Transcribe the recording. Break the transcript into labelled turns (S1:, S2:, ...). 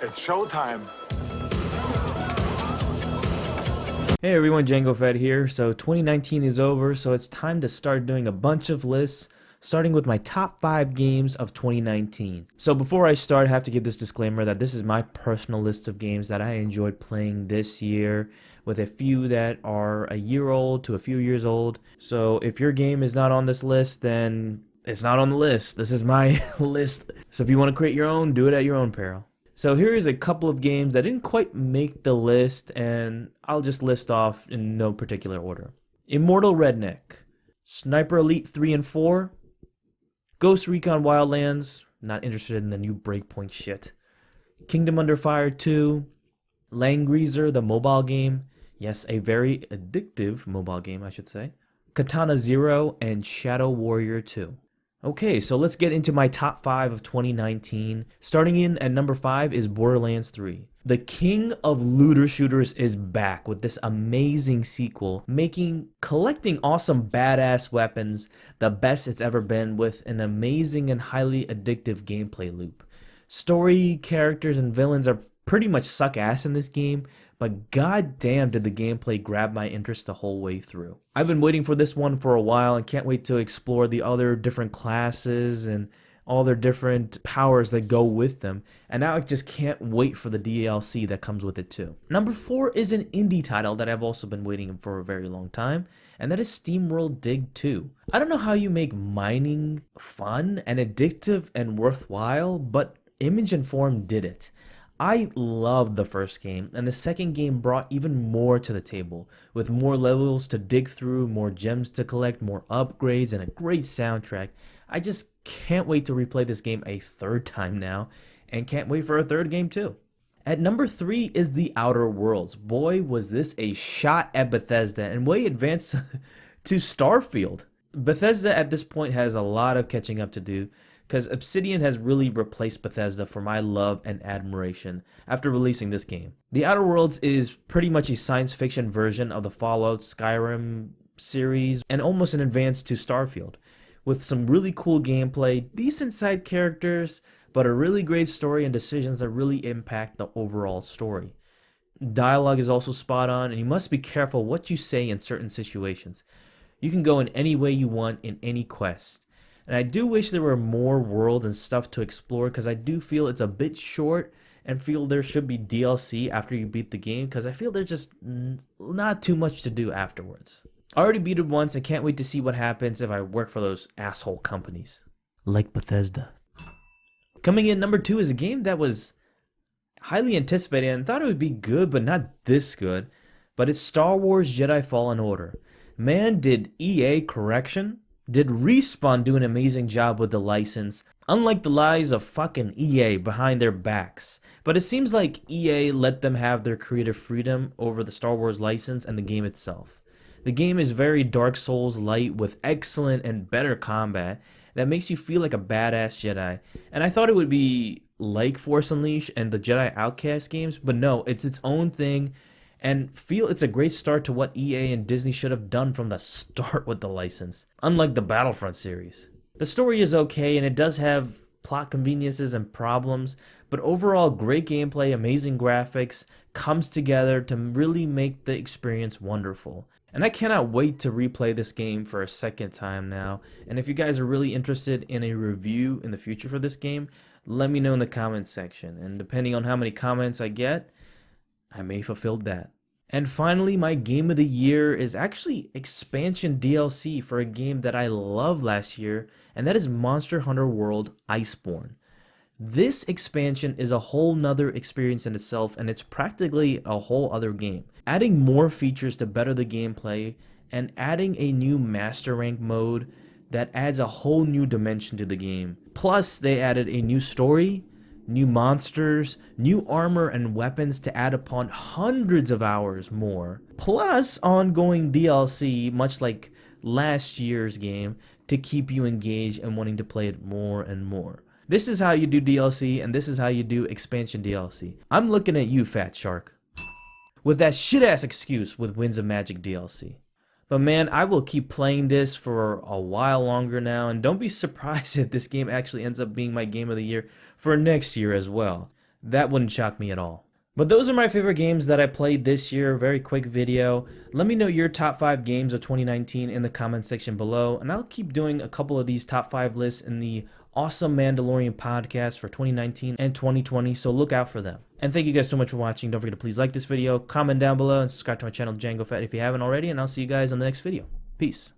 S1: It's showtime.
S2: Hey everyone, Django Fett here. So 2019 is over, so it's time to start doing a bunch of lists, starting with my top 5 games of 2019. So before I start, I have to give this disclaimer that this is my personal list of games that I enjoyed playing this year, with a few that are a year old to a few years old. So if your game is not on this list, then it's not on the list. This is my list. So if you want to create your own, do it at your own peril. So here is a couple of games that didn't quite make the list, and I'll just list off in no particular order. Immortal Redneck, Sniper Elite 3 and 4, Ghost Recon Wildlands, not interested in the new Breakpoint shit, Kingdom Under Fire 2, Langreaser, the mobile game, yes, a very addictive mobile game I should say, Katana Zero, and Shadow Warrior 2. Okay, so let's get into my top 5 of 2019. Starting in at number 5 is Borderlands 3. The king of looter shooters is back with this amazing sequel, making collecting awesome badass weapons the best it's ever been, with an amazing and highly addictive gameplay loop. Story, characters, and villains are pretty much suck ass in this game, but goddamn did the gameplay grab my interest the whole way through. I've been waiting for this one for a while and can't wait to explore the other different classes and all their different powers that go with them, and now I just can't wait for the DLC that comes with it too. Number 4 is an indie title that I've also been waiting for a very long time, and that is Steamworld Dig 2. I don't know how you make mining fun and addictive and worthwhile, but Image and Form did it. I loved the first game, and the second game brought even more to the table, with more levels to dig through, more gems to collect, more upgrades, and a great soundtrack. I just can't wait to replay this game a third time now, and can't wait for a third game too. At number 3 is The Outer Worlds. Boy, was this a shot at Bethesda, and way advanced to Starfield. Bethesda at this point has a lot of catching up to do, because Obsidian has really replaced Bethesda for my love and admiration after releasing this game. The Outer Worlds is pretty much a science fiction version of the Fallout Skyrim series, and almost an advance to Starfield, with some really cool gameplay, decent side characters, but a really great story and decisions that really impact the overall story. Dialogue is also spot on, and you must be careful what you say in certain situations. You can go in any way you want in any quest. And I do wish there were more worlds and stuff to explore, because I do feel it's a bit short and feel there should be DLC after you beat the game, because I feel there's just not too much to do afterwards. I already beat it once and can't wait to see what happens if I work for those asshole companies. Like Bethesda. Coming in number 2 is a game that was highly anticipated and thought it would be good, but not this good. But it's Star Wars Jedi Fallen Order. Man, did EA correction? Did Respawn do an amazing job with the license, unlike the lies of fucking EA behind their backs. But it seems like EA let them have their creative freedom over the Star Wars license and the game itself. The game is very Dark Souls light with excellent and better combat that makes you feel like a badass Jedi. And I thought it would be like Force Unleashed and the Jedi Outcast games, but no, it's its own thing. And feel it's a great start to what EA and Disney should have done from the start with the license, unlike the Battlefront series. The story is okay, and it does have plot conveniences and problems, but overall great gameplay, amazing graphics, comes together to really make the experience wonderful. And I cannot wait to replay this game for a second time now, and if you guys are really interested in a review in the future for this game, let me know in the comments section, and depending on how many comments I get, I may fulfill that. And finally, my game of the year is actually expansion DLC for a game that I loved last year, and that is Monster Hunter World Iceborn. This expansion is a whole nother experience in itself, and it's practically a whole other game. Adding more features to better the gameplay, and adding a new Master Rank mode that adds a whole new dimension to the game. Plus, they added a new story, new monsters, new armor and weapons to add upon hundreds of hours more, plus ongoing DLC, much like last year's game, to keep you engaged and wanting to play it more and more. This is how you do DLC, and this is how you do expansion DLC. I'm looking at you, Fat Shark, with that shit ass excuse with Winds of Magic DLC. But man, I will keep playing this for a while longer now, and don't be surprised if this game actually ends up being my game of the year for next year as well. that wouldn't shock me at all. But those are my favorite games that I played this year. Very quick video. Let me know your top 5 games of 2019 in the comment section below, and I'll keep doing a couple of these top 5 lists in the awesome Mandalorian podcast for 2019 and 2020, so look out for them. And thank you guys so much for watching. Don't forget to please like this video, comment down below, and subscribe to my channel Django Fett if you haven't already, and I'll see you guys on the next video. Peace.